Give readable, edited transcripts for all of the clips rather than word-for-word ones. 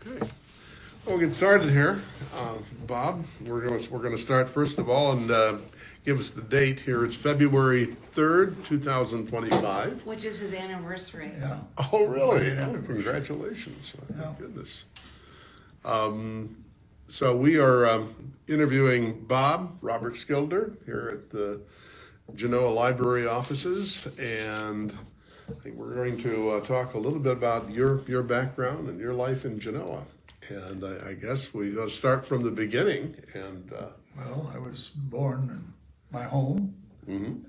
Okay, we'll get started here. Bob, we're gonna start first of all and give us the date here. It's February 3rd, 2025. Which is his anniversary. Yeah. Oh, really? Yeah. Oh, congratulations! Oh, Yeah. thank goodness. So we are interviewing Robert Skilliter here at the Genoa Library offices, and I think we're going to talk a little bit about your background and your life in Genoa. And I guess we got to start from the beginning. And Well, I was born in my home. mhm.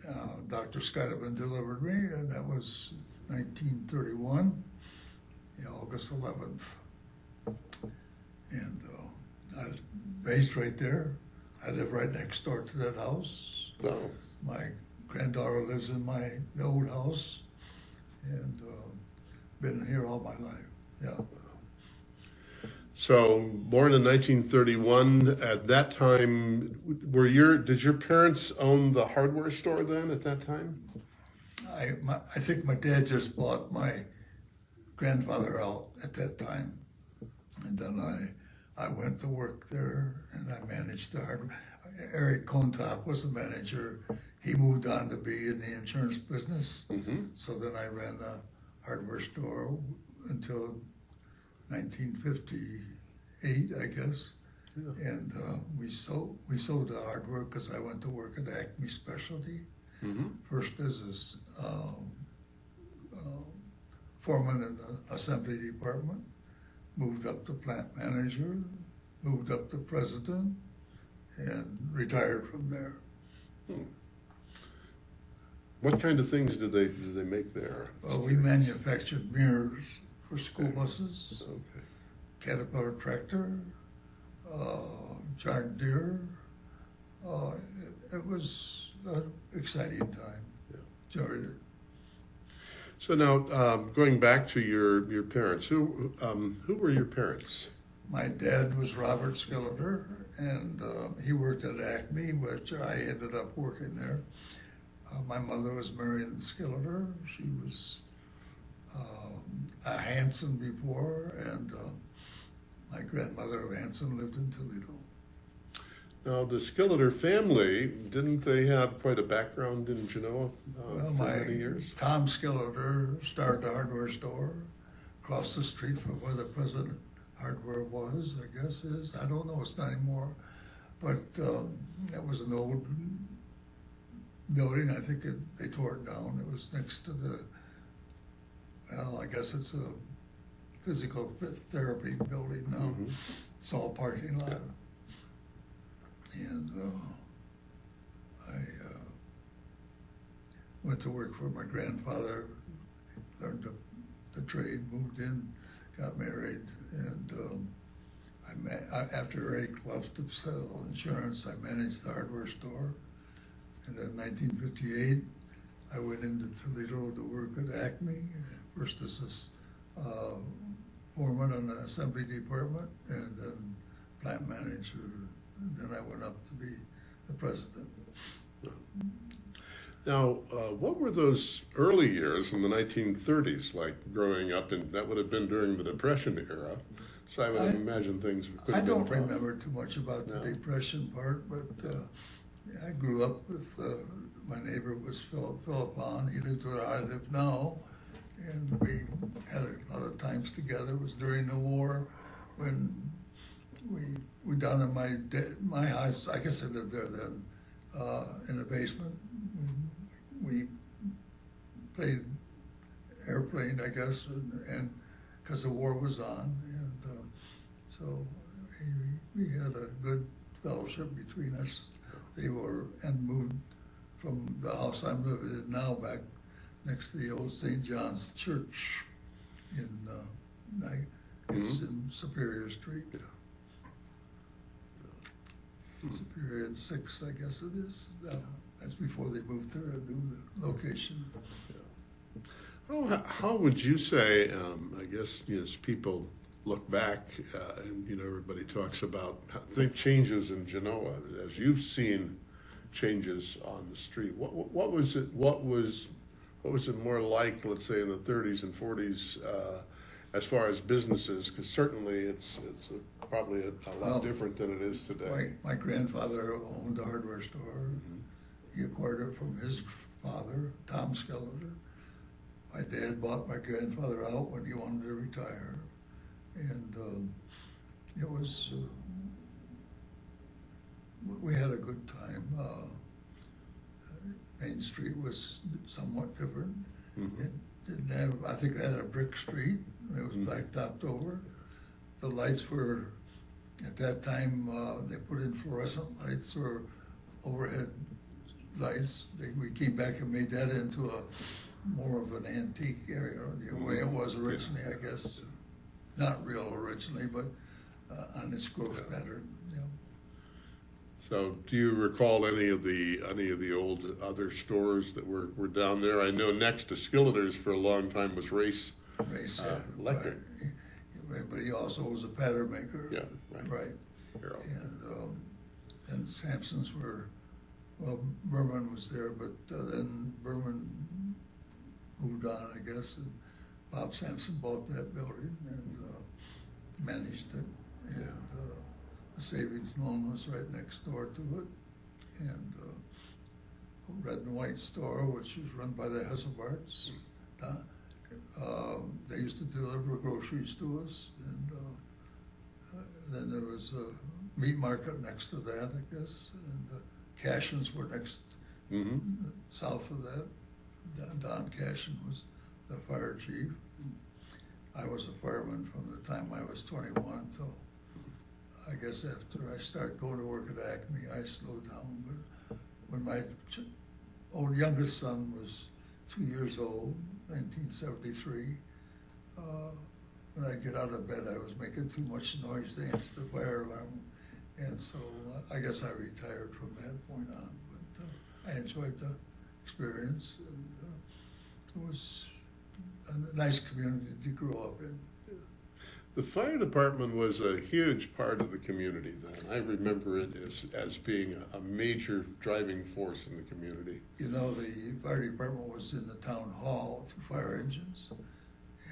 Dr. Skilliter delivered me, and that was 1931, August 11th. And I was raised right there. I live right next door to that house. So, My granddaughter lives in the old house, and been here all my life. Yeah. so born in 1931. At that time, did your parents own the hardware store then? At that time? I think my dad just bought my grandfather out at that time, and then I went to work there and I managed the hardware. Eric Kontop was the manager. He moved on to be in the insurance business. Mm-hmm. So then I ran a hardware store until 1958, I guess. Yeah. And we sold the hardware because I went to work at Acme Specialty. Mm-hmm. First as a foreman in the assembly department, moved up to plant manager, moved up to president, and retired from there. What kind of things did they make there? Well, we manufactured mirrors for school buses, Okay. Caterpillar tractor, John Deere. It was an exciting time. Yeah. Enjoyed it. So now, going back to your parents, who were your parents? My dad was Robert Skilliter, and he worked at Acme, which I ended up working there. My mother was Marion Skilliter. She was a Hanson before, and my grandmother Hanson lived in Toledo. Now, the Skilliter family, didn't they have quite a background in Genoa Well, for many years? Tom Skilliter started the hardware store across the street from where the present hardware was, I guess is. I don't know, it's not anymore. But that was an old building. I think they tore it down. It was next to I guess it's a physical therapy building now. Mhm. It's all parking lot. Yeah. And I went to work for my grandfather, learned the trade, moved in, got married, and after Eric left to sell insurance, I managed the hardware store. And in 1958, I went into Toledo to work at Acme, first as a foreman on the assembly department, and then plant manager. And then I went up to be the president. Now, what were those early years in the 1930s like growing up? And that would have been during the Depression era. So I would imagine things could I have been don't tough. remember too much about the No. Depression part, but I grew up with, my neighbor was Philip Hahn. He lived where I live now, and we had a lot of times together. It was during the war when we down in my house, I guess I lived there then, in the basement. We played airplane, I guess, and because the war was on, and so we had a good fellowship between us. They were and moved from the house I'm living in now back next to the old St. John's Church in it's in Superior Street. Yeah. Superior and 6th, I guess it is. That's before they moved to a new location. How would you say, I guess, as people look back, and everybody talks about changes in Genoa, as you've seen changes on the street. What was it? What was it more like, let's say, in the 30s and 40s, as far as businesses, because certainly it's probably a lot Well, different than it is today. My grandfather owned a hardware store. He acquired it from his father, Tom Skilliter. My dad bought my grandfather out when he wanted to retire. And it was, we had a good time. Main Street was somewhat different. It didn't have, I think it had a brick street. It was blacktopped over. The lights were, at that time, they put in fluorescent lights or overhead lights. We came back and made that into a more of an antique area, the way it was originally, I guess. Not real originally, but on its growth pattern. Yeah. So, do you recall any of the old other stores that were down there? I know next to Skilliter's for a long time was Race Electric. Right. But he also was a pattern maker. Yeah, right. Right. And Sampson's were, well, Berman was there, but then Berman moved on, I guess, and Bob Sampson bought that building and managed it. And the savings loan was right next door to it. And a red and white store, which was run by the Hesselbarts. They used to deliver groceries to us. And then there was a meat market next to that, I guess. And Cashin's were next, south of that. Don Cashin was the fire chief. I was a fireman from the time I was 21 till, I guess after I started going to work at Acme, I slowed down. But when my youngest son was 2 years old, 1973, when I get out of bed, I was making too much noise to answer the fire alarm. And so I guess I retired from that point on. But I enjoyed the experience, and it was a nice community to grow up in. The fire department was a huge part of the community then. I remember it as being a major driving force in the community. You know, the fire department was in the town hall, 2 fire engines,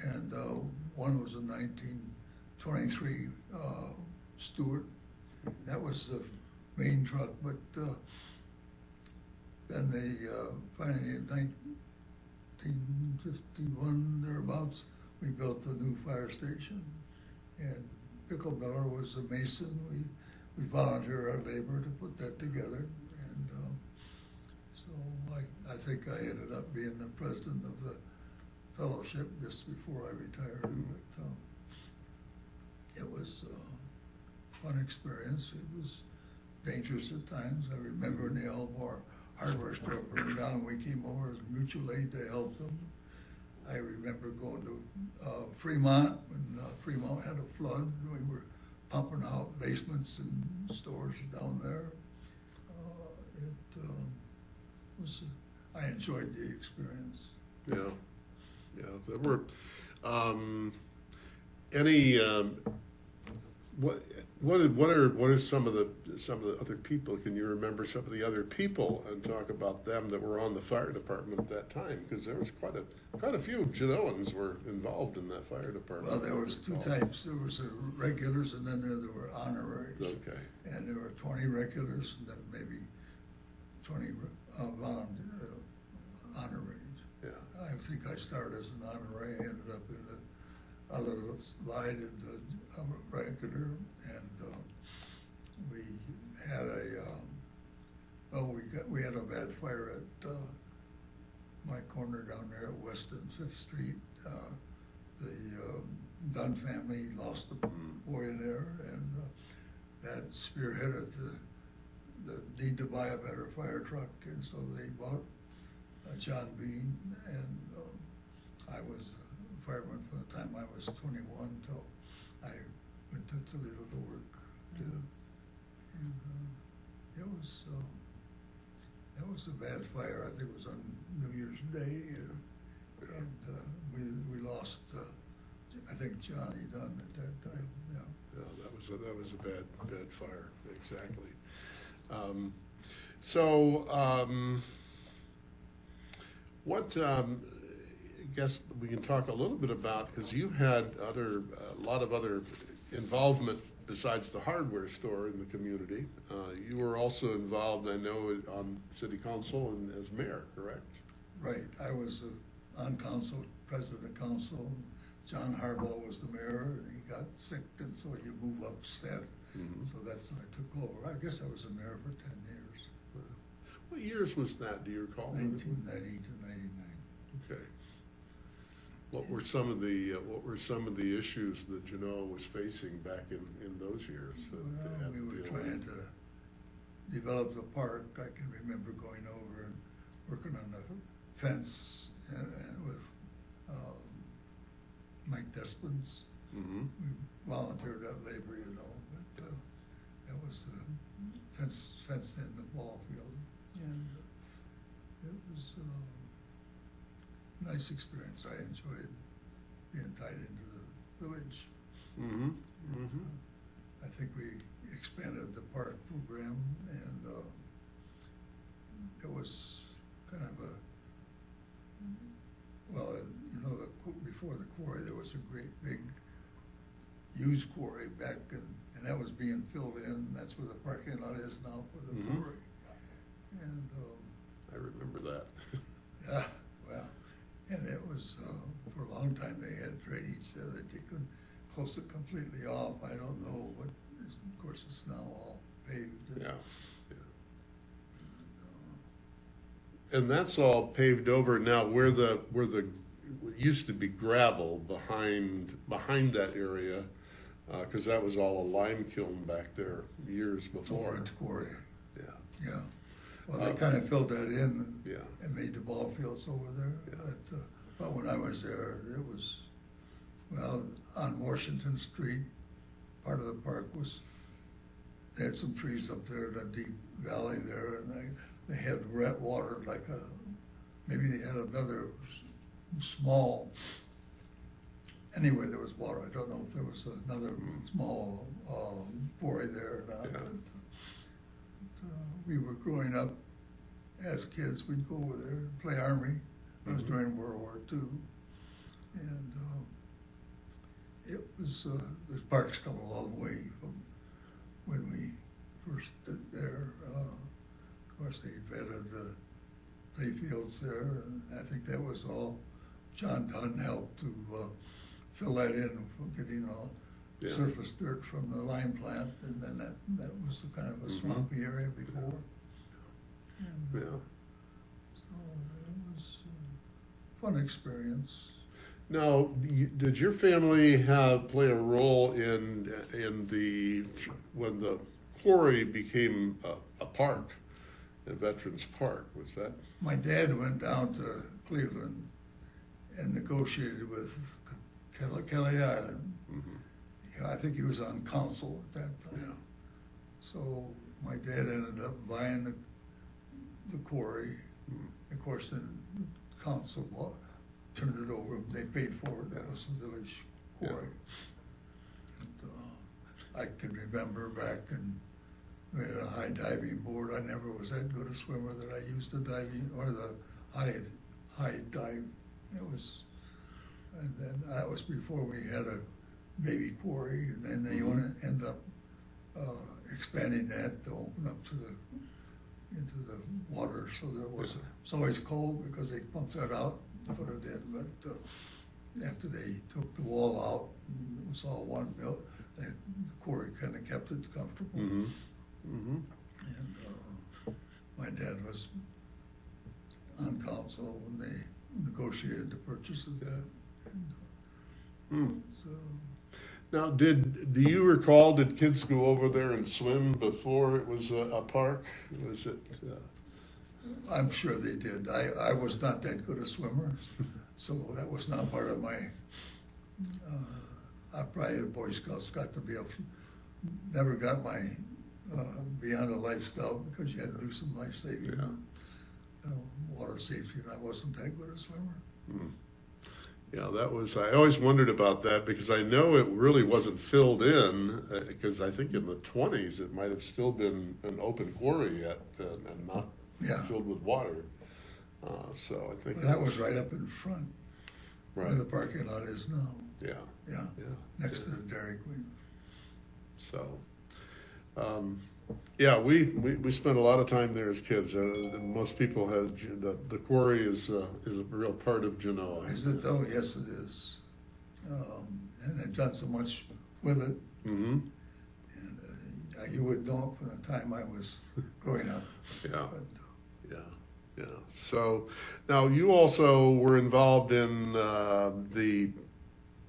and one was a 1923 Stewart. That was the main truck, but then they finally in 1951 thereabouts, we built a new fire station. And Pickle Miller was a mason. We volunteered our labor to put that together. And so I think I ended up being the president of the fellowship just before I retired. But it was a fun experience. It was dangerous at times. I remember when the Elmore hardware store burned down, we came over as mutual aid to help them. I remember going to Fremont when Fremont had a flood. We were pumping out basements and stores down there. I enjoyed the experience. Yeah. There were any what are some of the other people? Can you remember some of the other people and talk about them that were on the fire department at that time? Because there was quite a few Genoans were involved in that fire department. Well, there was 2 types. There was regulars, and then there were honoraries. Okay. And there were 20 regulars, and then maybe 20 honoraries. Yeah. I think I started as an honorary, ended up in the other slide in the regular, and we had we had a bad fire at my corner down there at West and 5th Street. The Dunn family lost a boy in there, and that spearheaded the need to buy a better fire truck, and so they bought a John Bean, and I was a fireman from the time I was 21 till I went to Toledo to work. And that was a bad fire. I think it was on New Year's Day, and we lost. I think Johnny Dunn at that time. Yeah. Yeah, that was a bad fire. Exactly. What guess we can talk a little bit about, because you had a lot of other involvement besides the hardware store in the community. You were also involved, I know, on city council and as mayor, correct? Right, I was on council, president of council. John Harbaugh was the mayor, and he got sick, and so you move up staff. Mhm. So that's when I took over. I guess I was the mayor for 10 years, What years was that, do you recall? 1990 to 99. Okay. What were some of the issues that Genoa was facing back in those years? that they Well, had we to were deal trying with? to develop the park. I can remember going over and working on the fence and with Mike Despins. Mhm. We volunteered that labor, you know, but that was fenced in the ball field, and it was a nice experience. I enjoyed being tied into the village. Mhm. And, Mhm. I think we expanded the park program, and it was kind of you know, before the quarry, there was a great big used quarry back, and that was being filled in. That's where the parking lot is now for the Mhm. quarry. And I remember that. yeah, well, and it was for a long time they had drainage there that they couldn't close it completely off. I don't know, but of course it's now all paved. Yeah. And that's all paved over now. Where the it used to be gravel behind that area, because that was all a lime kiln back there years before. Over at the quarry. Yeah. Yeah. Well, they kind of filled that in Yeah. and made the ball fields over there. Yeah. But when I was there, it was, well, on Washington Street, part of the park was, they had some trees up there in a deep valley there, and they had red water maybe they had another small, anyway, there was water. I don't know if there was another small quarry there or not. Yeah. But we were growing up as kids. We'd go over there and play army. It was during World War II. And it was, the park's come a long way from when we first did there. Of course, they vetted the play fields there, and I think that was all, John Dunn helped to fill that in from getting all Yeah. surface dirt from the lime plant, and then that was kind of a swampy area before. And, Yeah. so it was a fun experience. Now, did your family play a role in when the quarry became a park, a Veterans Park? Was that? My dad went down to Cleveland and negotiated with Kelly Island. Mm-hmm. I think he was on council at that time. Yeah. So my dad ended up buying the quarry. Of course, then council turned it over. They paid for it. That was the village quarry. And, I can remember back, and we had a high diving board. I never was that good a swimmer that I used the diving or the high dive. And then that was before we had a baby quarry, and then they ended up expanding that to open up into the water, so there was, it's always cold because they pumped that out and put it in, but after they took the wall out, and it was all one built, the quarry kind of kept it comfortable. Mm-hmm. Mm-hmm. And my dad was on council when they negotiated the purchase of that, and so. Now, do you recall, did kids go over there and swim before it was a park? Was it? I'm sure they did. I was not that good a swimmer, so that was not part of my, I probably at Boy Scouts got to be never got my, beyond a life scout because you had to do some life saving, water safety, and I wasn't that good a swimmer. Mm. Yeah, I always wondered about that because I know it really wasn't filled in because I think in the 1920s it might have still been an open quarry yet and not filled with water. So I think Well, that was right up in front. where the parking lot is now. Yeah. Yeah, Yeah. next to the Dairy Queen. So, yeah, we spent a lot of time there as kids. Most people have the quarry is a real part of Genoa. Is it though? Yes, it is. And they've done so much with it. Mm-hmm. And you would know it from the time I was growing up. Yeah. But, Yeah. Yeah. So now you also were involved in the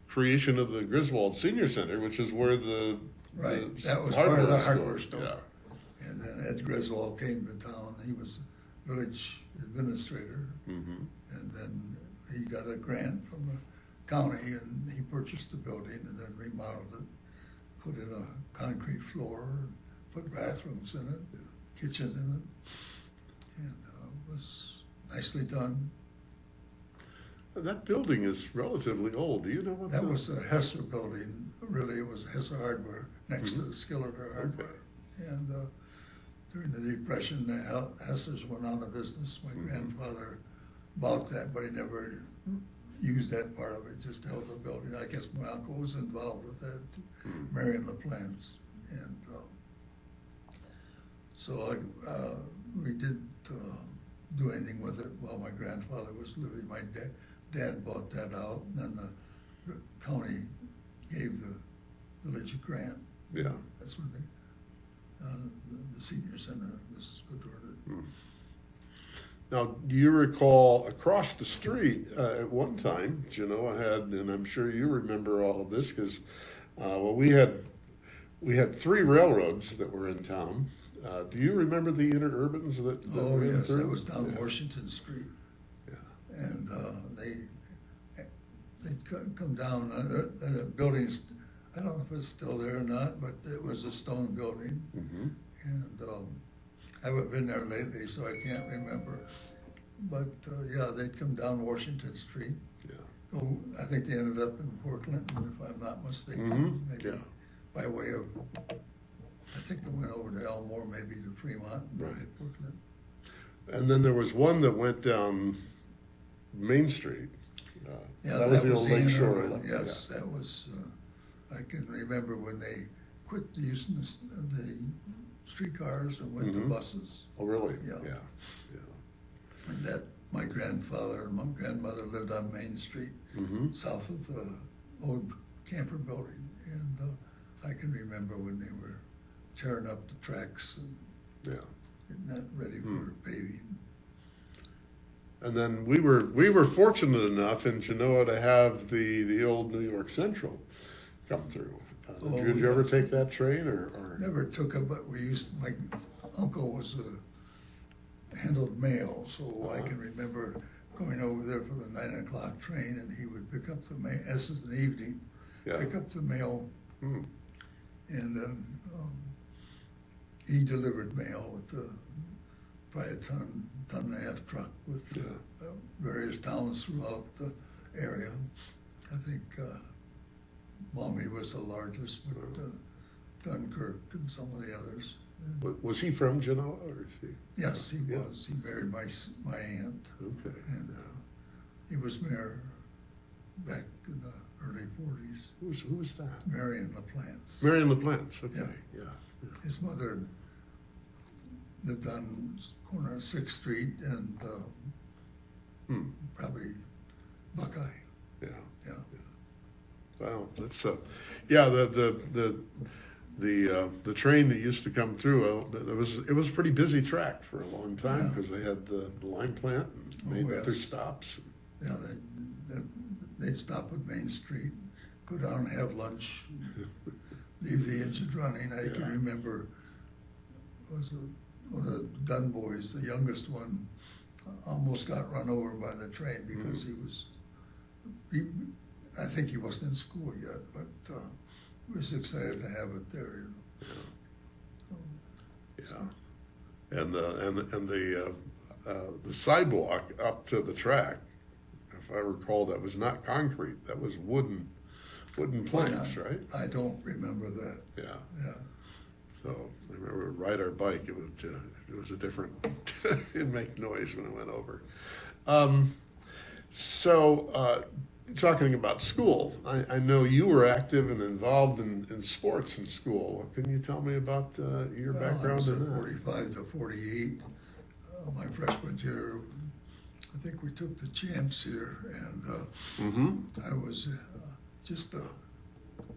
creation of the Griswold Senior Center, which is where right, the that was part of the hardware store. store. And then Ed Griswold came to town. He was village administrator. Mm-hmm. And then he got a grant from the county and he purchased the building and then remodeled it, put in a concrete floor, put bathrooms in it, kitchen in it. And it was nicely done. That building is relatively old. Do you know what That was the Hesser building. Really, it was Hesser Hardware next to the Skilliter Hardware. And during the Depression, the Hessers went out of business. My grandfather bought that, but he never used that part of it, just held the building. I guess my uncle was involved with that, Marion LaPlante. And so we didn't do anything with it while my grandfather was living. My dad bought that out, and then the county gave the village a grant. Yeah. That's when the senior center was converted. Now, do you recall across the street at one time, Genoa had, and I'm sure you remember all of this because, well, we had 3 railroads that were in town. Do you remember the interurbans that Oh, ran yes, through? that was down Washington Street. Yeah. And they'd come down, the buildings, I don't know if it's still there or not, but it was a stone building. Mm-hmm. And I haven't been there lately, so I can't remember. But yeah, they'd come down Washington Street. Yeah. Oh, I think they ended up in Port Clinton, if I'm not mistaken. Mhm, Maybe yeah. by way of, I think it went over to Elmore, maybe to Fremont, and then to Right. Port Clinton. And then there was one that went down Main Street. Yeah, that was the old Lake end Shore. of it. Yes, that was, I can remember when they quit using the streetcars and went to Mhm. buses. Oh, really? Yeah. Yeah. Yeah. And that, my grandfather and my grandmother lived on Main Street, Mm-hmm. south of the old camper building. And I can remember when they were tearing up the tracks and Yeah. getting that ready for paving. And then we were fortunate enough in Genoa to have the old New York Central come through. Did you ever yes. take that train or? Never took it, but my uncle was handled mail, so I can remember going over there for the 9 o'clock train, and he would pick up the mail. This is in the evening. Yeah. Pick up the mail, Hmm. and then he delivered mail with probably a ton and a half truck with various towns throughout the area. I think Maumee was the largest, but Dunkirk and some of the others. Was he from Genoa or is he? Yes, he Yeah. was. He married my aunt, Okay. and he was mayor back in the early 40s. Who was that? Marion LaPlante. Marion LaPlante. Okay. Yeah. His mother lived on corner of 6th Street and probably Buckeye. Yeah. Yeah. Wow, that's yeah. The train that used to come through, it was a pretty busy track for a long time Yeah. because they had the lime plant and made yes. their stops. Yeah, they'd stop at Main Street, go down and have lunch, leave the engine running. I can remember was one of the Dunn boys, the youngest one, almost got run over by the train because I think he wasn't in school yet, but was excited to have it there. Yeah, and the sidewalk up to the track, if I recall, that was not concrete. That was wooden planks, right? I don't remember that. Yeah. Yeah. So I remember we'd ride our bike. It was a different. It'd make noise when it went over. So talking about school, I know you were active and involved in sports in school. Can you tell me about your background I was in at that? 45 to 48. My freshman year, I think we took the champs here, and I was just a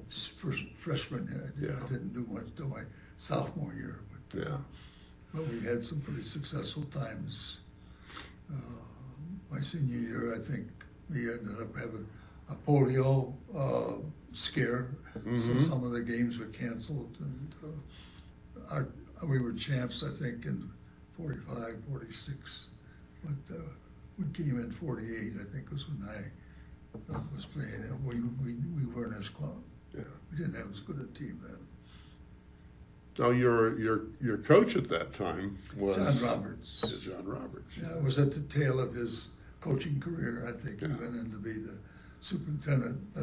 first freshman. I didn't do much till my sophomore year, but we had some pretty successful times. My senior year, I think we ended up having a polio scare, so some of the games were canceled, and we were champs, I think, in 45, 46, but we came in 48, I think was when I was playing, and we weren't as close. Yeah. We didn't have as good a team then. So your coach at that time was John Roberts. John Roberts. Yeah, it was at the tail of his coaching career. I think he went in to be the superintendent.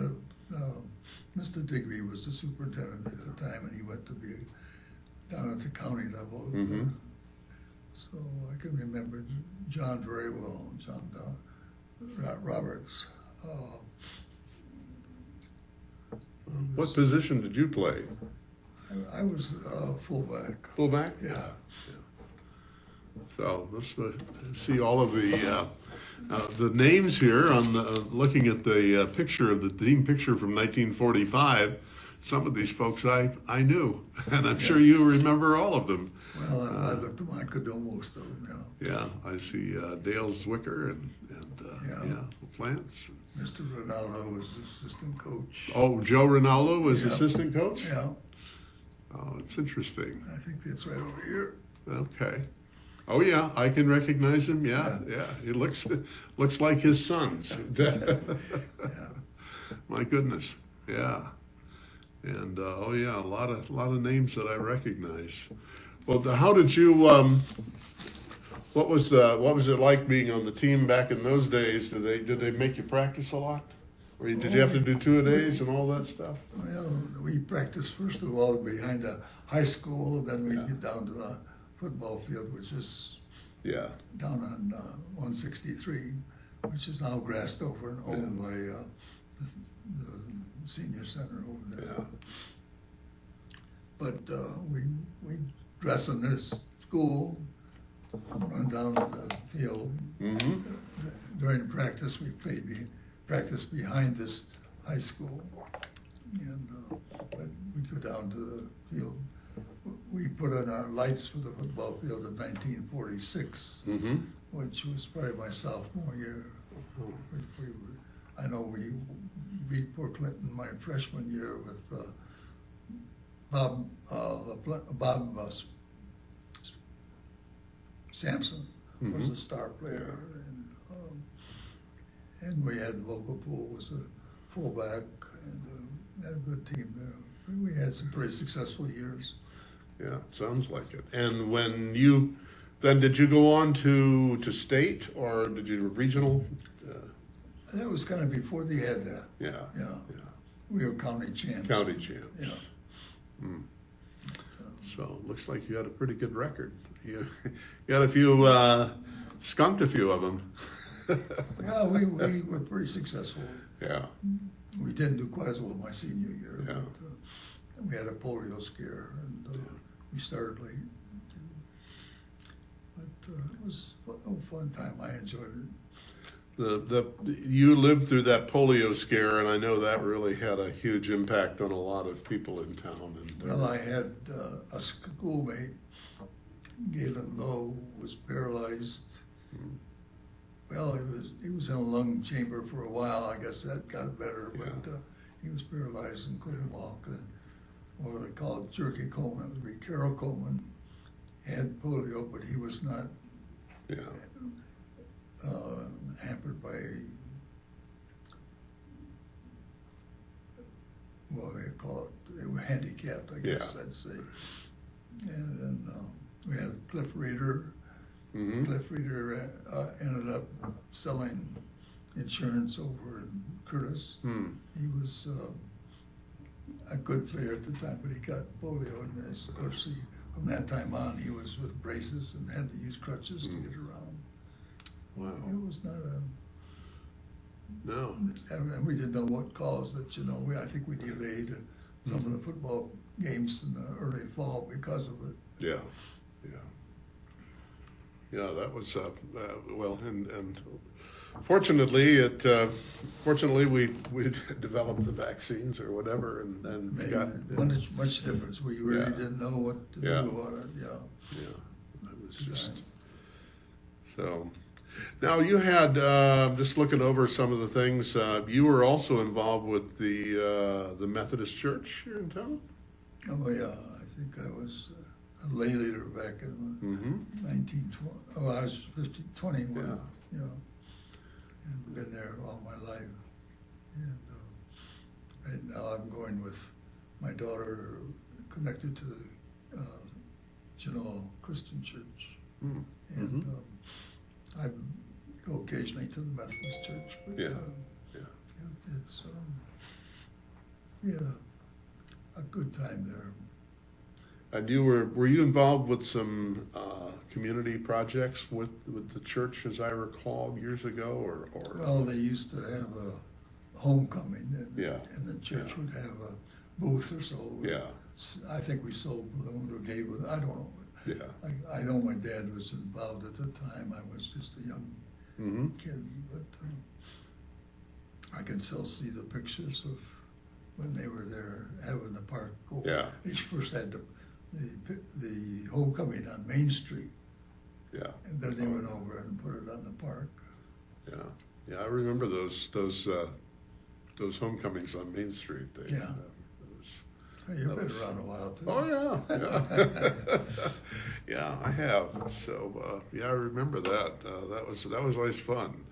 Mr. Digby was the superintendent at the time, and he went to be down at the county level. So I can remember John very well, John Roberts. What position did you play? I was fullback. Fullback? Yeah. So let's see all of the names here on looking at the picture of the team picture from 1945. Some of these folks I knew, and I'm sure you remember all of them. Well, I looked at them, I could know most of them. Yeah, I see Dale Zwicker and Plants. Mr. Ronaldo was assistant coach. Oh, Joe Ronaldo was assistant coach? Yeah. Oh, it's interesting. I think that's right over here. Okay. Oh yeah, I can recognize him. Yeah. He looks like his sons. My goodness. Yeah. And a lot of names that I recognize. Well, how did you? What was it like being on the team back in those days? Did they make you practice a lot? Or did you have to do two-a-days and all that stuff? Well, we practiced first of all behind the high school, then we get down to the football field, which is down on 163, which is now grassed over and owned by the senior center over there. Yeah. But we dress in this school, run down to the field. During practice, we practiced behind this high school, and but we'd go down to the field. We put on our lights for the football field in 1946, which was probably my sophomore year. I know we beat Port Clinton my freshman year with Bob Sampson was a star player, and we had Vocal Pool was a fullback, and had a good team there. We had some pretty successful years. Yeah, sounds like it. And when did you go on to state, or did you regional? That was kind of before they had that. Yeah. We were county champs. County champs. Yeah. So looks like you had a pretty good record. You had a few, skunked a few of them. Yeah, we were pretty successful. Yeah. We didn't do quite as well my senior year, Yeah. but we had a polio scare, and we started late. But it was a fun time. I enjoyed it. You lived through that polio scare, and I know that really had a huge impact on a lot of people in town. And, Well, I had a schoolmate, Galen Lowe, was paralyzed. Well, he was in a lung chamber for a while. I guess that got better, but he was paralyzed and couldn't walk. And what they called Jerky Coleman, it would be Carol Coleman, had polio, but he was not hampered by, well, they call it, they were handicapped, I guess I'd say. And then we had Cliff Reeder. Cliff Reeder ended up selling insurance over in Curtis. He was a good player at the time, but he got polio, and of course, from that time on, he was with braces and had to use crutches to get around. Wow. It was not No. And we didn't know what caused it, I think we delayed some of the football games in the early fall because of it. Yeah. Yeah. Yeah, that was well, and fortunately, fortunately we developed the vaccines or whatever, and Made got much difference. We really Yeah. didn't know what to Yeah. do about it. Yeah. yeah, it was just so. Now you had just looking over some of the things. You were also involved with the Methodist Church here in town. Oh yeah, I think I was a lay leader back in Mm-hmm. 1920. Oh, I was 21. Yeah. And been there all my life. And right now I'm going with my daughter, connected to the Genoa Christian Church, Mm. and Mhm. I go occasionally to the Methodist Church. But, Yeah. Yeah. it's we had a good time there. And were you involved with some community projects with the church, as I recall, years ago, or Well, they used to have a homecoming, and, Yeah. and the church Yeah. would have a booth or so. Yeah. I think we sold balloons or gave it. I don't know. Yeah. I know my dad was involved at the time. I was just a young Mm-hmm. kid, but I can still see the pictures of when they were there having the park go. Yeah. They first had the homecoming on Main Street, Yeah. and then they went over and put it on the park. Yeah. Yeah. I remember those homecomings on Main Street. Yeah. It was, Hey, you've That been was- around a while too. Oh yeah, yeah, yeah. I have. So yeah, I remember that. That was always fun.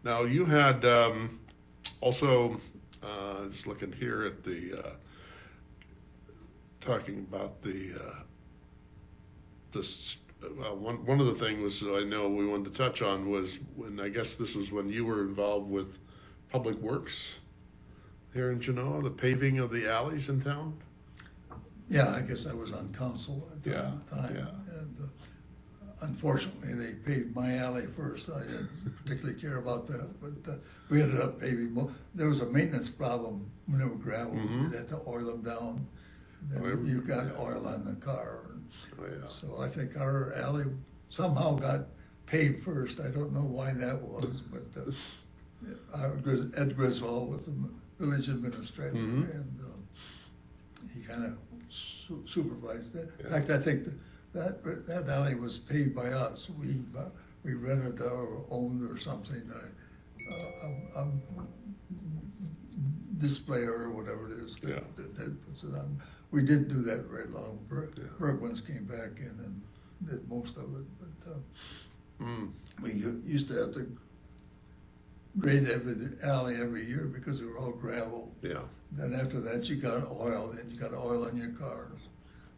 Now you had also just looking here at the talking about one of the things I know we wanted to touch on was when I guess this was when you were involved with Public Works here in Genoa, the paving of the alleys in town. Yeah, I guess I was on council at the Yeah, time. yeah. And unfortunately, they paved my alley first. I didn't particularly care about that, but we ended up paving. There was a maintenance problem when they were gravel. Mhm. We had to oil them down. I Then remember, you got yeah. oil on the car. Oh yeah. So I think our alley somehow got paved first. I don't know why that was, but Ed Griswold was the village administrator, Mhm. and he kind of supervised it. In Yeah. fact, I think that alley was paved by us. We rented or owned or something a displayer or whatever it is Yeah. that puts it on. We didn't do that very long. Yeah. Bergmans came back in and did most of it, but Mm. we used to have to grade every alley every year because they were all gravel. Yeah. Then after that, you got oil, and you got oil in your cars.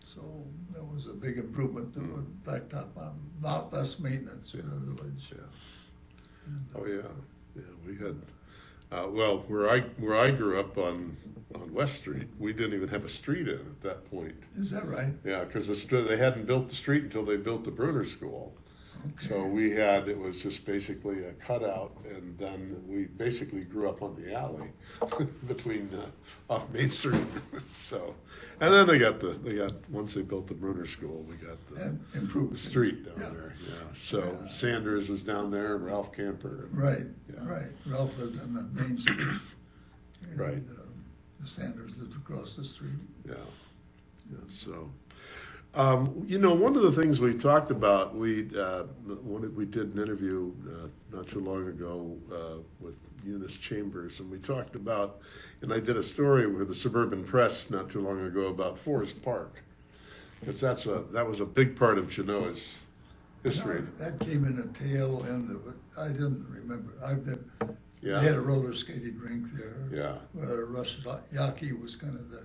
So that was a big improvement to put blacktop on, lot less maintenance for the village. Yeah. And, Oh yeah. Yeah. We had. Well, where I grew up on West Street, we didn't even have a street in at that point. Is that right? Yeah, because they hadn't built the street until they built the Bruner School. Okay. So it was just basically a cutout, and then we basically grew up on the alley between off Main Street. So, and then they got once they built the Bruner School, we got And the improved. street down Yeah. there. Yeah. So Yeah. Sanders was down there, and Ralph Camper. Right, Yeah. right. Ralph lived on the Main Street. And, Right. The Sanders lived across the street. Yeah. Yeah. So. One of the things we talked about, we did an interview not too long ago with Eunice Chambers, and we talked about, and I did a story with the Suburban Press not too long ago about Forest Park, because that was a big part of Genoa's history. No, that came in the tail end of it. I didn't remember. Yeah. They had a roller skating rink there. Yeah. Russ Yaki was kind of the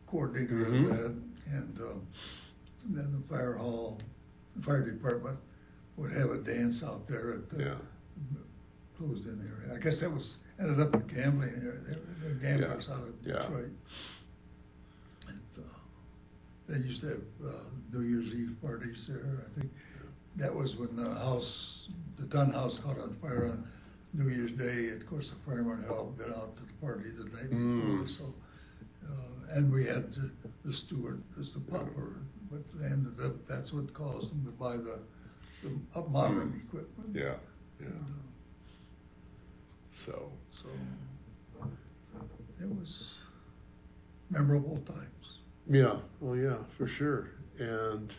coordinator Mhm. of that, and then the fire department would have a dance out there at the Yeah. closed-in area. I guess that ended up a gambling area. They're gamblers Yeah. out of Yeah. Detroit. And, they used to have New Year's Eve parties there. I think that was when the Dunn house caught on fire New Year's Day, of course, the firemen had all been out to the party the night before, so, and we had the steward as the pumper, but they ended up, that's what caused them to buy the modern equipment. Yeah, yeah. And, So, so, it was memorable times. yeah, well, yeah, for sure. And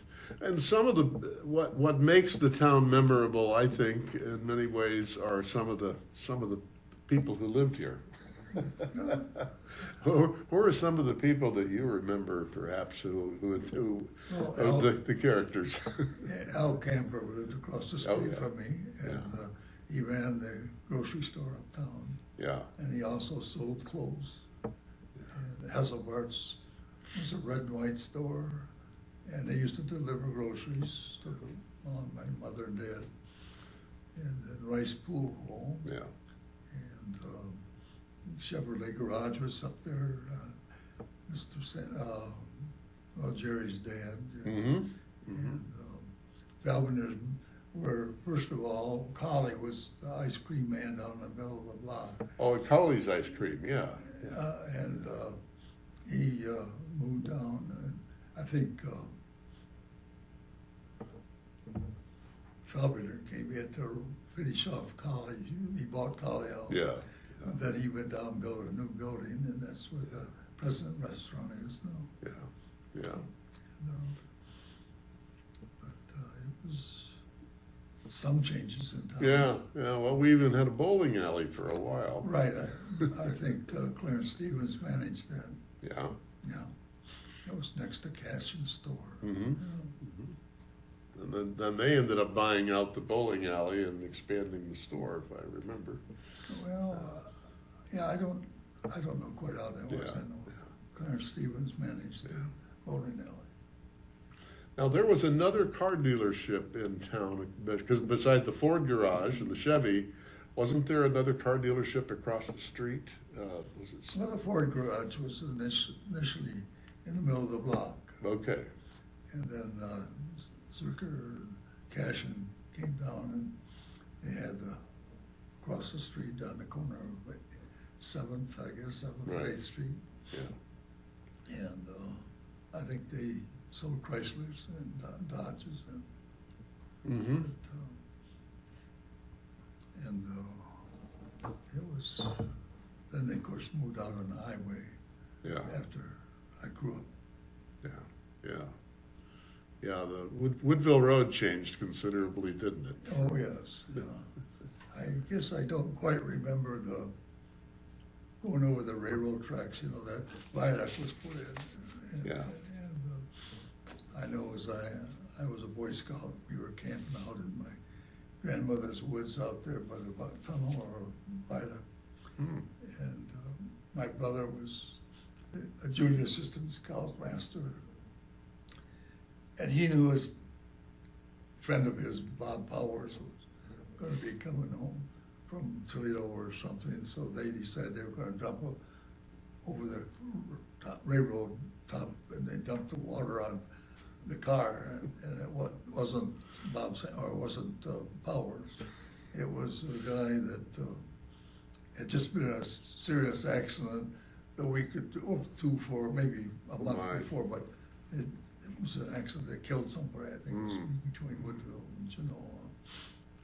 some of the what makes the town memorable, I think, in many ways, are some of the people who lived here. Who are some of the people that you remember, perhaps, who Well, the characters? Al Camper lived across the street Oh, yeah. from me, and he ran the grocery store uptown, Yeah, and he also sold clothes. And Hasselbart's was a red and white store, and they used to deliver groceries to Mom, my mother and dad, and then Rice Pool Hall, yeah, and Chevrolet Garage was up there. Jerry's dad, mm-hmm. and Valviners were, first of all, Collie was the ice cream man down in the middle of the block. Oh, Colley's ice cream, yeah. And he moved down, and I think Valviner came in to finish off Collie. He bought Collie out. Yeah. And then he went down and built a new building, and that's where the present restaurant is now. Yeah, yeah. And, but it was some changes in town. Yeah, yeah. Well, we even had a bowling alley for a while. Right. I think Clarence Stevens managed that. Yeah. Yeah. It was next to Cashin store. Mm-hmm. Yeah. And then they ended up buying out the bowling alley and expanding the store, if I remember. Well, yeah, I don't know quite how that was. Yeah. I know Clarence Stevens managed the bowling alley. Now, there was another car dealership in town, because beside the Ford garage and the Chevy, wasn't there another car dealership across the street? Was it? Well, the Ford garage was initially in the middle of the block, Okay. and then Zucker and Cashin came down, and they had across the street down the corner of 7th, I guess, 7th or Right. 8th Street. Yeah. And I think they sold Chryslers and Dodges then. Mm-hmm. But, it was, then they of course moved out on the highway Yeah. after I grew up. Yeah. Yeah. Yeah. The Woodville Road changed considerably, didn't it? Oh, yes, yeah. I guess I don't quite remember going over the railroad tracks, that viaduct was put in. And, Yeah. And I know as I was a Boy Scout, we were camping out in my grandmother's woods out there by the tunnel or viaduct. Mm. And my brother was a junior assistant scoutmaster. And he knew his friend of his, Bob Powers, was going to be coming home from Toledo or something. So they decided they were going to dump over the railroad top, and they dumped the water on the car. And it wasn't Bob, or it wasn't Powers. It was a guy that had just been in a serious accident the week or two for maybe a month before, but it was an accident that killed somebody. I think it was between Woodville and Genoa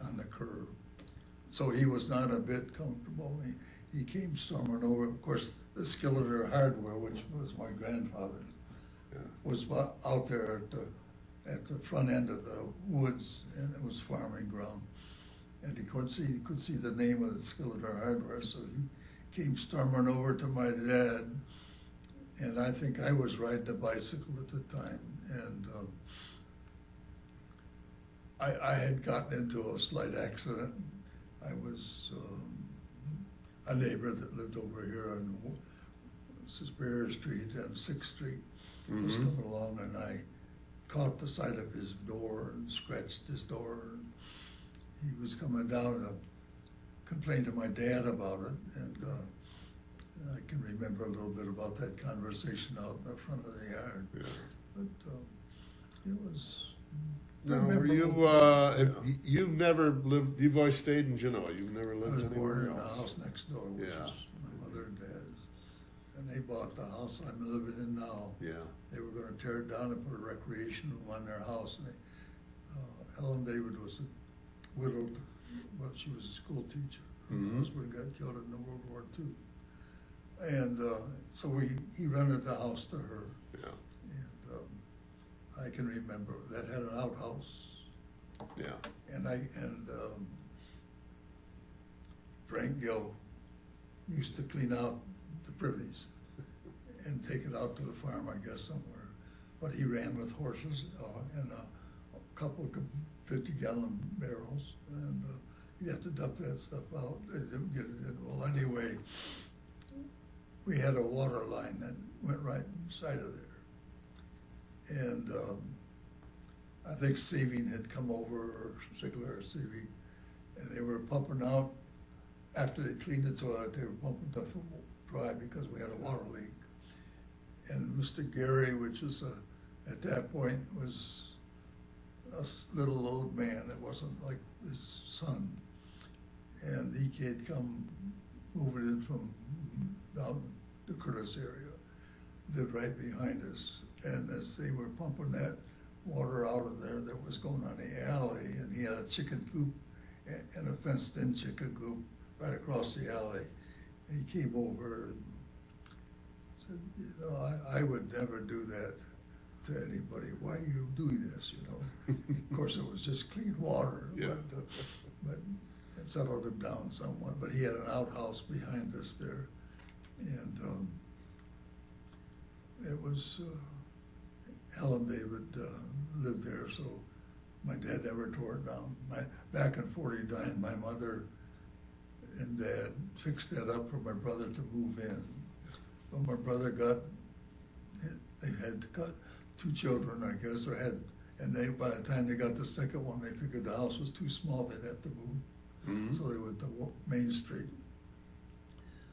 on the curve. So he was not a bit comfortable. He came storming over. Of course, the Skilliter hardware, which was my grandfather's, was out there at the front end of the woods, and it was farming ground. And he could see the name of the Skilliter hardware, so he came storming over to my dad, and I think I was riding a bicycle at the time, and I had gotten into a slight accident. I was a neighbor that lived over here on Superior Street and 6th Street was coming along, and I caught the side of his door and scratched his door. He was coming down to complain to my dad about it, and I can remember a little bit about that conversation out in the front of the yard. Yeah. But it was Now, were you, you've never lived, you've always stayed in Genoa, you've never I lived was born anywhere in the else? house next door, which Yeah. is my mother and dad's. And they bought the house I'm living in now. Yeah, They were gonna tear it down and put a recreation room on their house. And they, Helen David was a widowed, well, she was a school teacher. Her Mhm. husband got killed in the World War II. And so he rented the house to her. yeah, And I can remember that had an outhouse. yeah. And Frank Gill used to clean out the privies and take it out to the farm, I guess, somewhere. But he ran with horses and a couple of 50-gallon barrels, and you'd have to dump that stuff out. They didn't get it in. Well, anyway, we had a water line that went right inside of there. And I think Seaving had come over, or Skilliter or Seaving, and they were pumping out, after they cleaned the toilet, they were pumping the dry because we had a water leak. And Mr. Gary, which was at that point was a little old man, that wasn't like his son. And he had come moving in from down the Curtis area, lived right behind us. And as they were pumping that water out of there that was going on the alley, and he had a chicken coop and a fenced-in chicken coop right across the alley. And he came over and said, you know, I would never do that to anybody. Why are you doing this, you know? Of course, it was just clean water, Yeah. but it settled him down somewhat. But he had an outhouse behind us there. And it was, Helen David lived there, so my dad never tore it down. Back in '49, my mother and dad fixed that up for my brother to move in. But my brother they had got 2 children, I guess, and by the time they got the second one, they figured the house was too small, they'd have to move. Mhm. So they went to Main Street.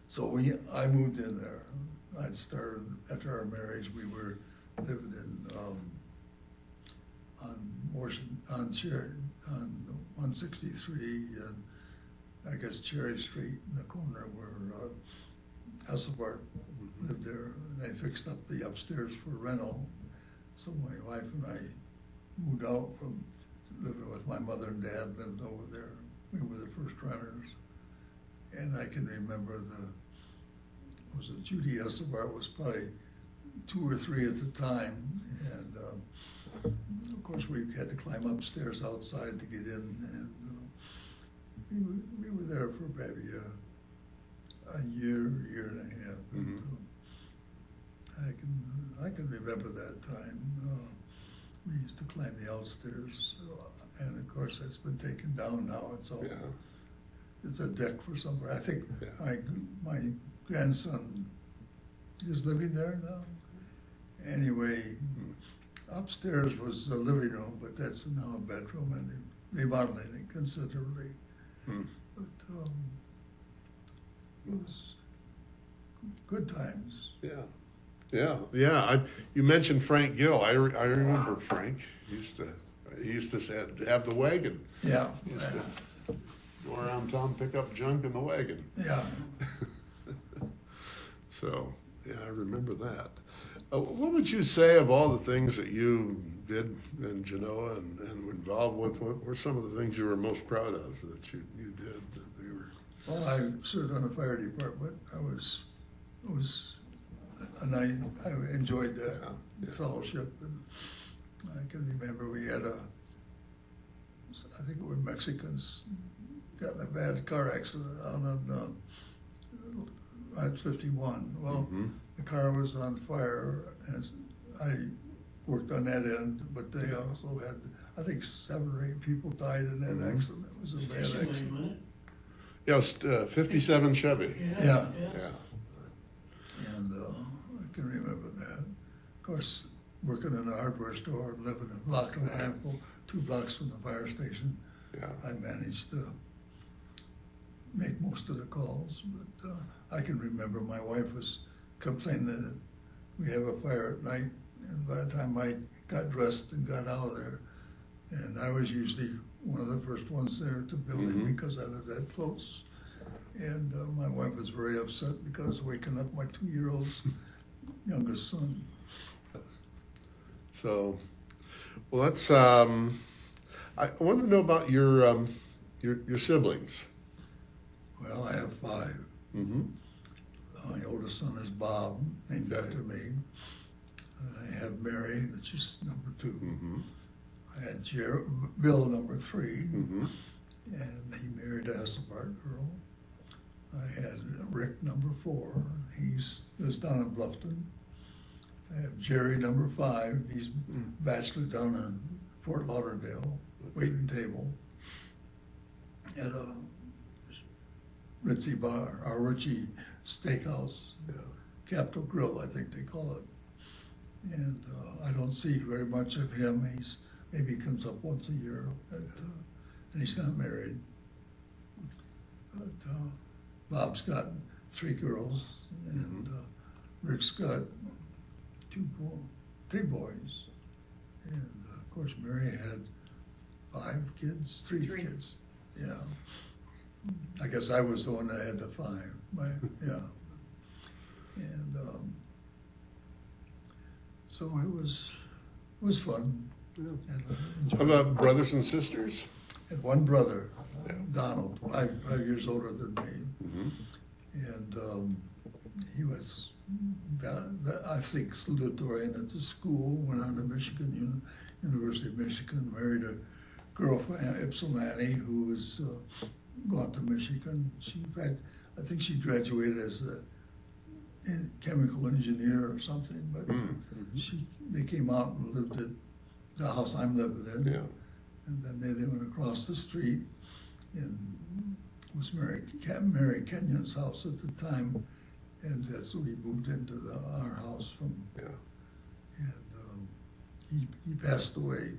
So I moved in there. I'd started, after our marriage, we were living in, on 163, and I guess Cherry Street in the corner where Hasselbart lived there. And they fixed up the upstairs for rental. So my wife and I moved out from living with my mother and dad, lived over there. We were the first renters. And I can remember Judy Hasselbart was probably 2 or 3 at the time. And of course, we had to climb upstairs outside to get in. And we were there for maybe a year and a half. Mhm. I can remember that time. We used to climb the outstairs, and of course that's been taken down now. It's all Yeah. it's a deck for somewhere. I think Yeah. my grandson is living there now. Anyway, upstairs was the living room, but that's now a bedroom, and they're remodeling it considerably. Hmm. But it was good times. Yeah. You mentioned Frank Gill. I remember Frank. He used to have the wagon. Yeah. He used to go around town, pick up junk in the wagon. Yeah. So, yeah, I remember that. What would you say of all the things that you did in Genoa and were involved with? What were some of the things you were most proud of that you did? That you were... Well, I served on the fire department. And I enjoyed that fellowship. And I can remember we had I think it was Mexicans, got in a bad car accident on Route 51. Well, the car was on fire, and I worked on that end, but they also had, I think 7 or 8 people died in that accident. It was a bad accident. Yeah, it was 57 Chevy. Yeah. Yeah. And I can remember that. Of course, working in a hardware store, living a block and a half, 2 blocks from the fire station, Yeah. I managed to make most of the calls. But I can remember my wife was complaining that we have a fire at night, and by the time I got dressed and got out of there, And I was usually one of the first ones there at the building because I lived that close. And my wife was very upset because I was waking up my 2-year-old youngest son. So, well, that's. I want to know about your siblings. Well, I have 5. Mm-hmm. My oldest son is Bob, named after me. I have Mary, which is number 2. Mm-hmm. I had Bill, number 3, Mm-hmm. and he married a Hasselbart girl. I had Rick, number 4. He lives down in Bluffton. I have Jerry, number 5. He's bachelor down in Fort Lauderdale, waiting table at a Ritzy bar, our Ritzy Steakhouse, Capitol Grill, I think they call it. And I don't see very much of him. Maybe comes up once a year, and he's not married. But Bob's got 3 girls, and Rick's got 3 boys. And of course, Mary had 3 kids. Yeah. I guess I was the one that had the 5. Yeah. And so it was fun. Yeah. How about brothers and sisters? Had one brother, Donald, 5 years older than me. Mm-hmm. And he was, I think, salutatorian at the school, went on to Michigan, University of Michigan, married a girl from Ypsilanti who was gone to Michigan. In fact, I think she graduated as a chemical engineer or something, but they came out and lived at the house I'm living in. Yeah. And then they went across the street and was Mary Kenyon's house at the time, and that's when we moved into our house from. Yeah. And he passed away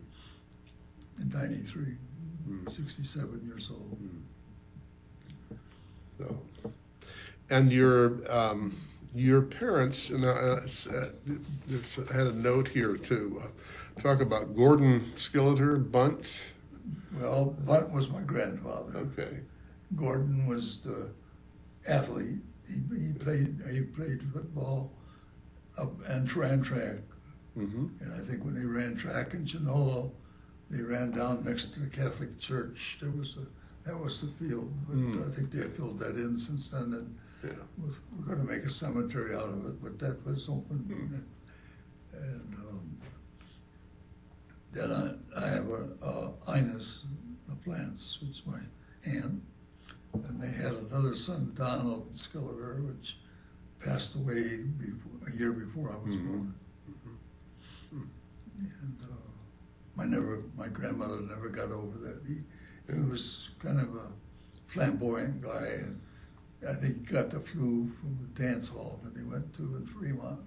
in '93, 67 years old. So, and your parents, and it's had a note here too. Talk about Gordon Skilliter, Bunt. Well, Bunt was my grandfather. Okay. Gordon was the athlete. He played football and ran track. Mm-hmm. And I think when they ran track in Genoa, they ran down next to the Catholic church. That was the field, but I think they filled that in since then. And we're going to make a cemetery out of it, but that was open. And then I have Ines LaPlante, which is my aunt. And they had another son, Donald Skilliter, which passed away a year before I was born. And my grandmother never got over that. He was kind of a flamboyant guy, and I think he got the flu from the dance hall that he went to in Fremont,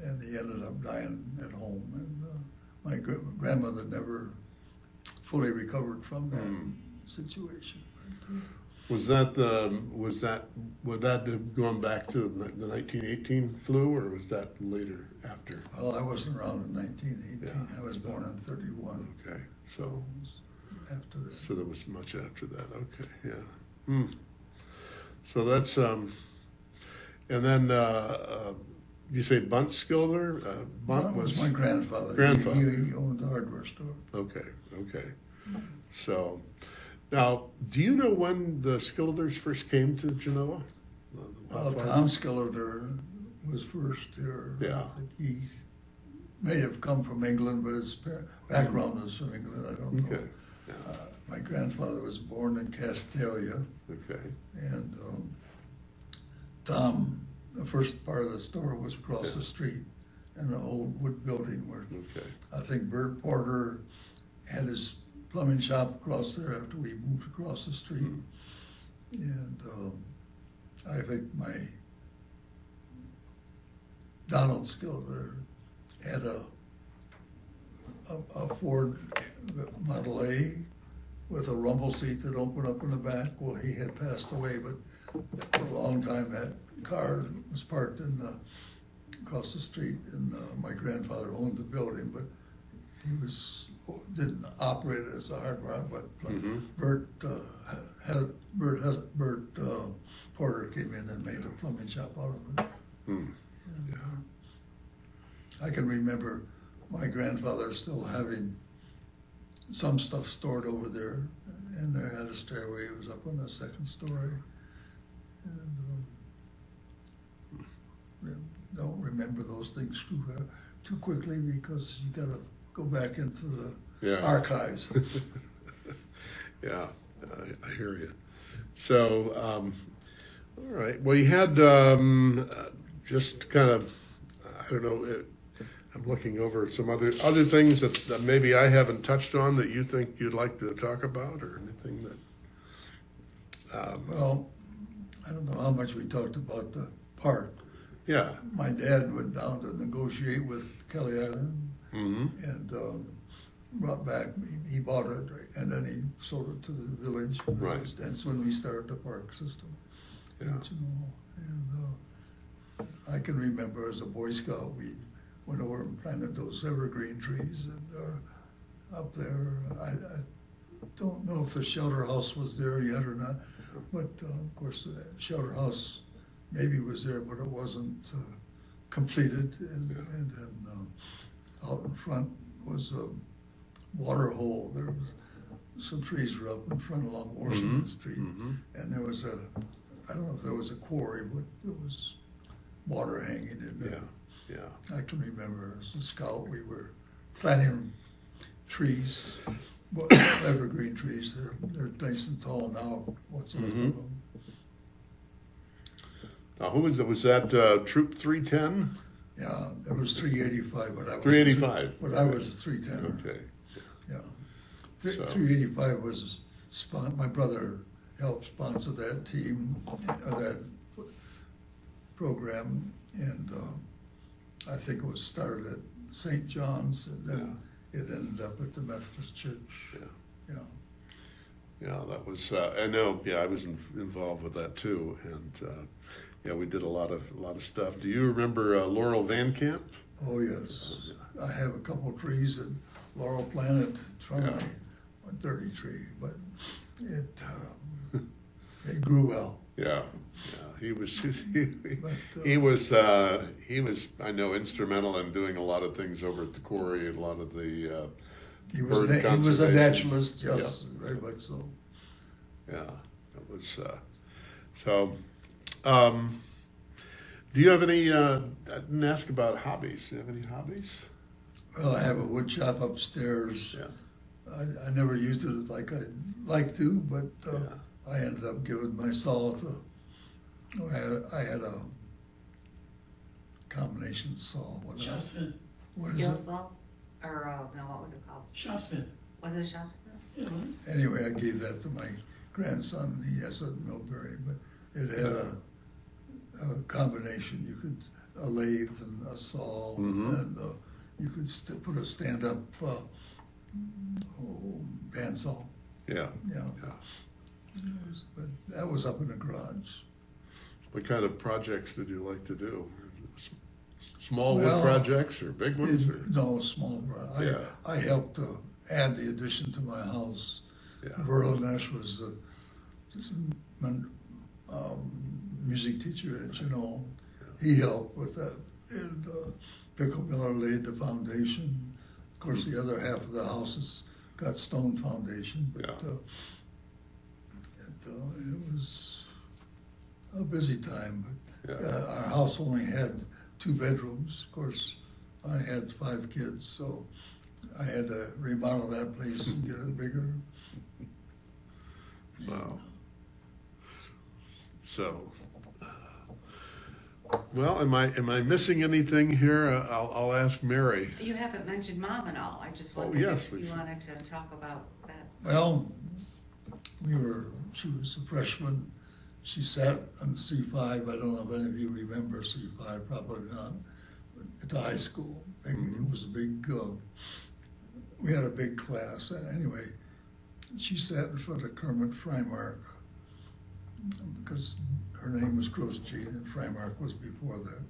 and he ended up dying at home. And my grandmother never fully recovered from that situation. But, would that have gone back to the 1918 flu, or was that later after? Well, I wasn't around in 1918. Yeah. I was born in 31. Okay, So it was after that. so there was much after that. Okay, yeah. So that's and then you say Bunt Skilliter? Bunt was my grandfather. Grandfather. He owned a hardware store. Okay. So now, do you know when the Skilliters first came to Genoa? Well, Tom Skilliter was first here. Yeah. I think he may have come from England, but his background is from England. I don't know. Okay. Yeah. My grandfather was born in Castalia, Okay. and Tom, the first part of the store was across the street in an old wood building where I think Bert Porter had his plumbing shop across there after we moved across the street. And I think my Donald Skilliter had a Ford Model A with a rumble seat that opened up in the back. Well, he had passed away, but for a long time that car was parked across the street, and my grandfather owned the building, but didn't operate as a hard rock, but Mm-hmm. Bert Porter came in and made a plumbing shop out of it. Hmm. And, Yeah. I can remember my grandfather still having some stuff stored over there, and there had a stairway. It was up on the second story, and don't remember those things too quickly because you got to go back into the Yeah. archives. Yeah, I hear you. So, all right. Well, you had just kind of, I don't know. I'm looking over some other things that maybe I haven't touched on that you think you'd like to talk about, or anything that. Well, I don't know how much we talked about the park. Yeah. My dad went down to negotiate with Kelly Island Mm-hmm. and brought back, he bought it and then he sold it to the village. Right. That's when we started the park system. Yeah. And I can remember as a Boy Scout, we went over and planted those evergreen trees and up there. I don't know if the shelter house was there yet or not, but of course the shelter house maybe was there, but it wasn't completed. And then out in front was a water hole. There was some trees were up in front along Washington Street, and there was I don't know if there was a quarry, but there was water hanging in there. Yeah. I can remember as a scout, we were planting trees, but evergreen trees. They're nice and tall now. What's left of them? Now, who was it? Was that Troop 310? Yeah, there was 385, but I was 385. But I was a 310. Okay. Yeah, So- 385 was my brother helped sponsor that team, that program, and I think it was started at St. John's, and then it ended up at the Methodist Church. Yeah. Yeah. Yeah, that was. I know. Yeah, I was involved with that too, and yeah, we did a lot of stuff. Do you remember Laurel Van Camp? Oh yes, I have a couple trees that Laurel planted in front of me, a dirty tree, but it grew well. Yeah. He was. But, He was. I know, instrumental in doing a lot of things over at the quarry and a lot of the. He bird was a conservation. naturalist, yes, very much so. Yeah, it was. So, do you have any? I didn't ask about hobbies. Do you have any hobbies? Well, I have a wood shop upstairs. Yeah. I never used it like I'd like to, but Yeah. I ended up giving my saw to. I had a combination saw. Shopsmith. What is Skill it? saw? Or, no, what was it called? Shopsmith. Was it Shopsmith? Yeah. Anyway, I gave that to my grandson. He has it in Millbury, but it had a combination. You could a lathe and a saw, and you could put a stand-up bandsaw. Yeah. Yeah. But that was up in the garage. What kind of projects did you like to do? Small Well, wood projects or big ones? Or? No, small. Yeah. I helped add the addition to my house. Yeah. Verlanesh was the music teacher at Genoa. He helped with that. And Pickle Miller laid the foundation. Of course, the other half of the house has got stone foundation. But it was a busy time. But Yeah. our house only had 2 bedrooms. Of course, I had 5 kids, so I had to remodel that place and get it bigger. Wow. So, well, am I missing anything here? I'll ask Mary. You haven't mentioned Mom at all. I just Oh, wondered yes, if we you should. wanted to talk about that. Well, she was a freshman. She sat on C5. I don't know if any of you remember C5, probably not. At the high school. It was a big, we had a big class. And anyway, she sat in front of Kermit Freimark because her name was Grosjean and Freimark was before that.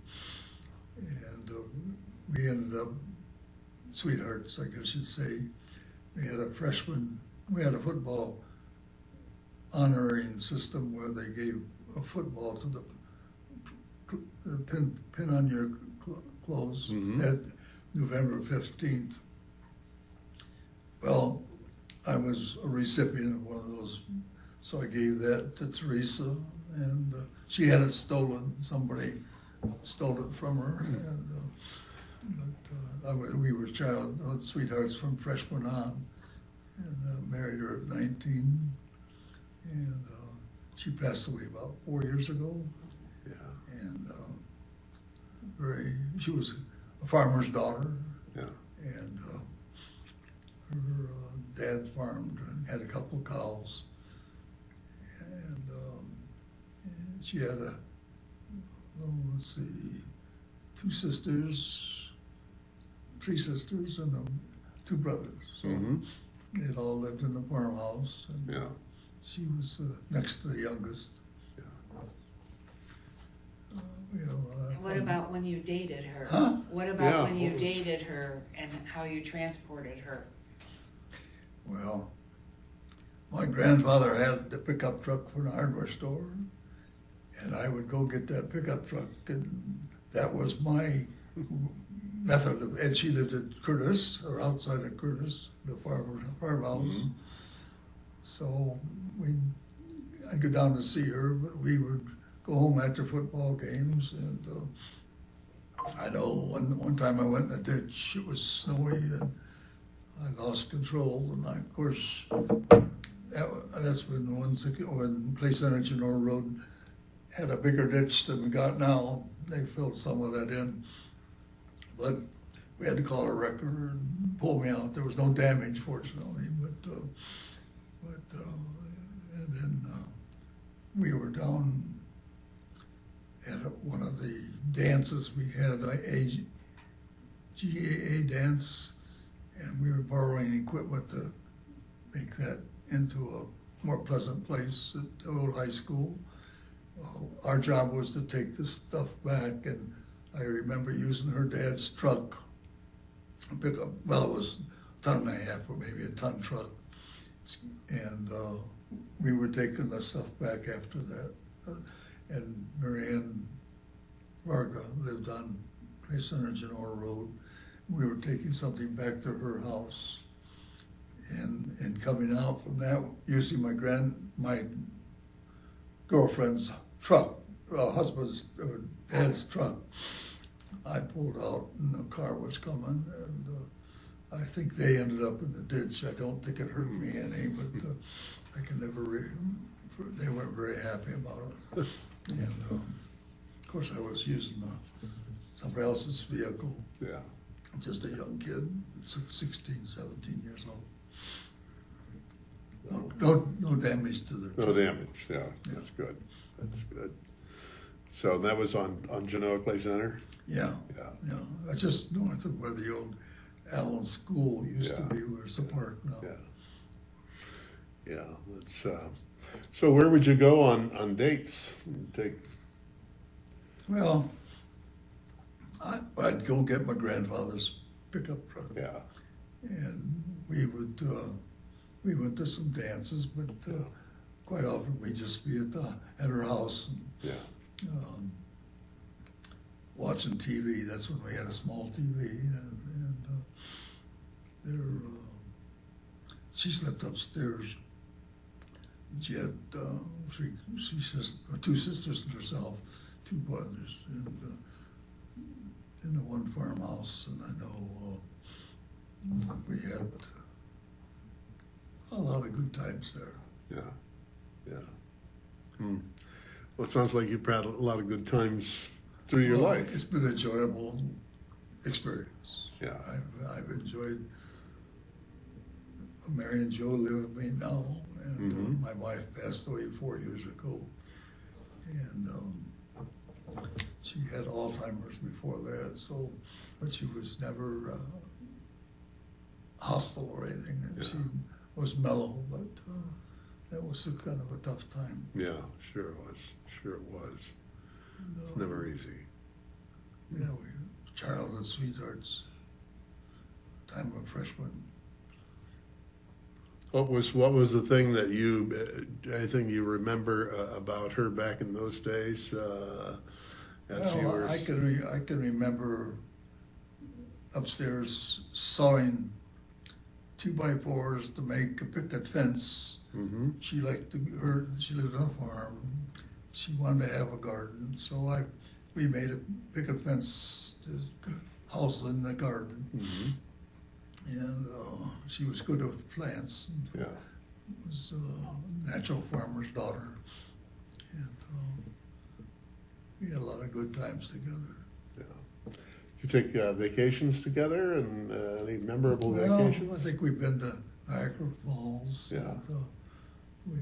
And we ended up sweethearts, I guess you'd say. We had a football honoring system where they gave a football to the pin on your clothes at November 15th. Well, I was a recipient of one of those, so I gave that to Teresa, and she had it stolen. Somebody stole it from her, and we were childhood sweethearts from freshman on, and she her at 19, and she passed away about 4 years ago. Yeah. And she was a farmer's daughter, Yeah. and her dad farmed and had a couple of cows, and she had three sisters, and 2 brothers. So they'd all lived in the farmhouse, and Yeah. she was next to the youngest. Yeah. What about when you dated her? Huh? What about Yeah, when you what was- dated her and how you transported her? Well, my grandfather had the pickup truck for the hardware store, and I would go get that pickup truck, and that was my method of, and she lived at Curtis, or outside of Curtis, the farmhouse. So I'd go down to see her, but we would go home after football games, and I know one time I went in a ditch, it was snowy, and I lost control, and of course, that's when Clay Center Genoa Road had a bigger ditch than we got now. They filled some of that in, but we had to call a wrecker and pull me out. There was no damage, fortunately, and then we were down at one of the dances we had, a GAA dance, and we were borrowing equipment to make that into a more pleasant place at the old high school. Our job was to take this stuff back, and I remember using her dad's truck, it was a ton and a half, or maybe a ton truck, and we were taking the stuff back after that. And Marianne Varga lived on Clay Center Genoa Road. We were taking something back to her house, and coming out from that, using my girlfriend's truck, husband's dad's truck. I pulled out, and the car was coming, and I think they ended up in the ditch. I don't think it hurt me any, but I can never. They weren't very happy about it, and of course I was using somebody else's vehicle. Yeah. Just a young kid, 16, 17 years old. No damage to the No truck. damage. Yeah. That's good. That's good. So that was on Genoa Clay Center? Yeah, Yeah. yeah. Just north of where the old Allen School used to Yeah. be, where's the park now. Yeah. Yeah. That's so where would you go on dates? Well, I'd go get my grandfather's pickup truck, Yeah. and we went to some dances, but quite often we'd just be at her house and Yeah. watching TV. That's when we had a small TV, and she slept upstairs. She had 2 sisters and herself, 2 brothers, and in the one farmhouse. And I know we had a lot of good times there. Yeah. Yeah. Well, it sounds like you've had a lot of good times through your Well, life. It's been an enjoyable experience. Yeah. I've enjoyed. Mary and Joe live with me now, and my wife passed away 4 years ago, and she had Alzheimer's before that. So, but she was never hostile or anything, and she was mellow. But that was kind of a tough time. Yeah, sure it was. Sure it was. It's never easy. Yeah, we childhood sweethearts. time of freshman. What was the thing that anything you remember about her back in those days? Well, I can remember upstairs sawing 2x4s to make a picket fence. Mm-hmm. She she lived on a farm. She wanted to have a garden, so we made a picket fence to house in the garden. Mm-hmm. And she was good with plants. Yeah. Was a natural farmer's daughter, and we had a lot of good times together. Yeah. You take vacations together, and any memorable Well, vacations? I think we've been to Niagara Falls. Yeah. And, we were.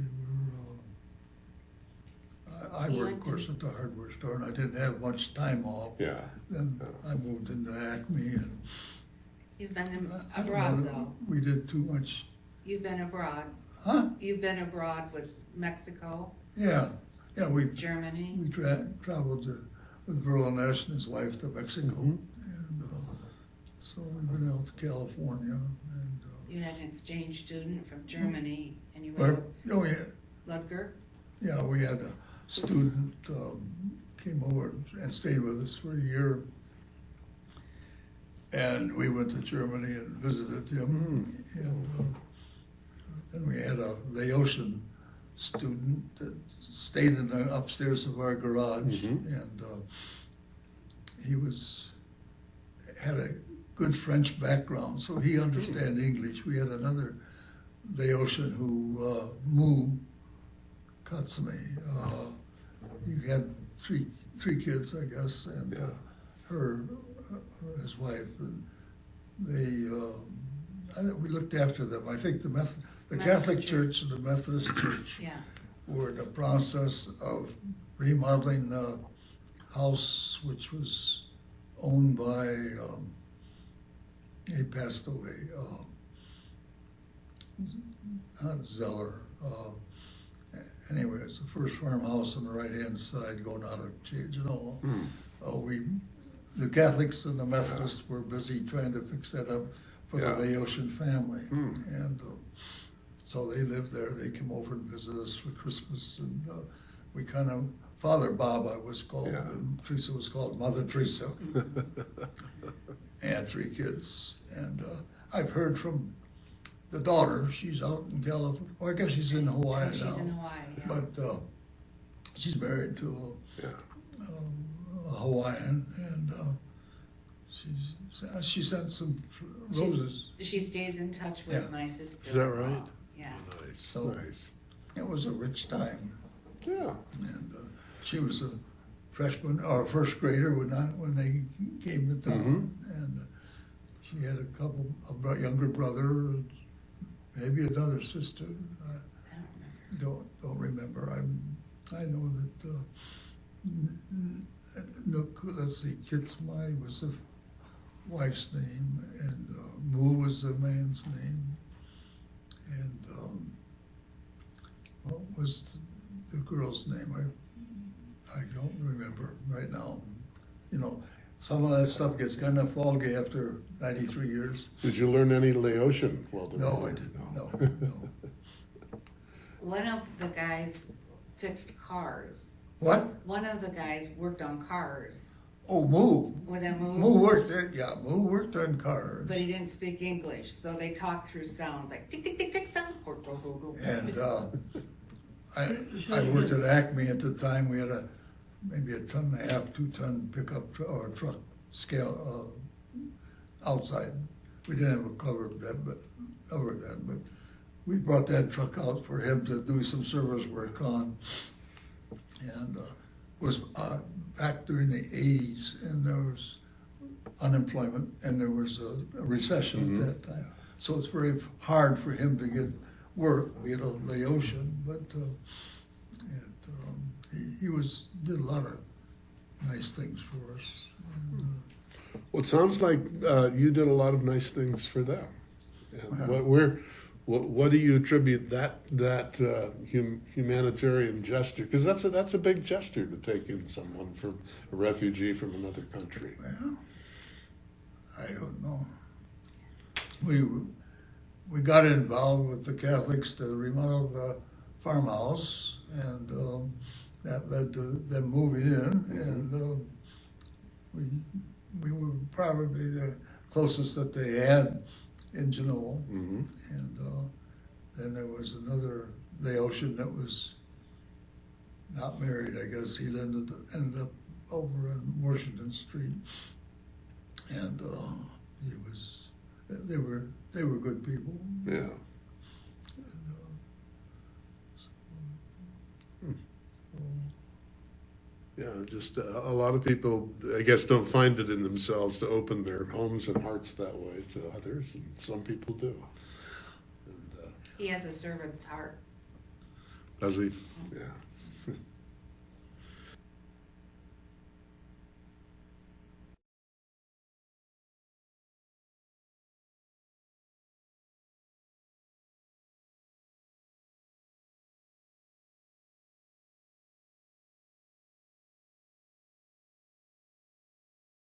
I You worked, went of course, to- at the hardware store, and I didn't have much time off. Yeah. Then Yeah. I moved into Acme, and You've been I don't abroad know, though. we did too much. You've been abroad. Huh? You've been abroad with Mexico, Yeah, we Germany. traveled with Verla Nash and his wife to Mexico, Mhm. and so we've been out to California, and You had an exchange student from Germany, and you where, went oh yeah, to Ludger. yeah, we had a student came over and stayed with us for a year, and we went to Germany and visited him, and then we had a Laotian student that stayed in the upstairs of our garage, Mhm. and he had a good French background, so he understood English. We had another Laotian who Mu Katsumi. He had three kids, I guess, and Yeah. his wife, and we looked after them. I think the Catholic Methodist Church and the Methodist Church Yeah. were in the process of remodeling the house, which was owned by, he passed away, not Zeller. Anyway, it's the first farmhouse on the right-hand side going out of Genoa. The Catholics and the Methodists were busy trying to fix that up for Yeah. the Laotian family. Hmm. And so they lived there. They came over and visited us for Christmas. And we kind of, Father Bob, I was called, Yeah. and Teresa was called Mother Teresa. And 3 kids. And I've heard from the daughter. She's out in California. Well, I guess she's in Hawaii She's now. in Hawaii. Yeah. But she's married to Yeah. a Hawaiian, and she sent some roses. She stays in touch with Yeah. my sister. Is that right? Yeah. Nice. So- Nice. It was a rich time, Yeah. and she was a freshman or first grader when they came to town, and she had a couple of younger brother, maybe another sister. I don't remember. Don't remember. I know that Nook, let's see, Kitsmai was the wife's name, and Mu was the man's name, and what was the girl's name? I don't remember right now. You know, some of that stuff gets kind of foggy after 93 years. Did you learn any Laotian while doing No, that? I didn't. No, no. One of the guys fixed cars. What? One of the guys worked on cars. Oh, Mu. Was that Mu? Mu worked on cars. But he didn't speak English, so they talked through sounds like tick tick tick tick sound. And I worked at Acme at the time. We had maybe a 1.5 ton, 2 ton pickup or truck scale outside. We didn't have a cover then, but we brought that truck out for him to do some service work on. And was back during the 80s, and there was unemployment, and there was a recession at that time. So it's very hard for him to get work, being a Laotian, but he did a lot of nice things for us. And, Well, it sounds like you did a lot of nice things for them. And what do you attribute that humanitarian gesture? Because that's a big gesture to take in someone from a refugee from another country. well, I don't know. we got involved with the Catholics to remodel the farmhouse, and that led to them moving in, and we were probably the closest that they had in Genoa. Mm-hmm. And then there was another Laotian that was not married, I guess. He ended up over in Washington Street, and they were good people. Yeah. And, Yeah, just a lot of people, I guess, don't find it in themselves to open their homes and hearts that way to others, and some people do. And, He has a servant's heart. does he? Yeah.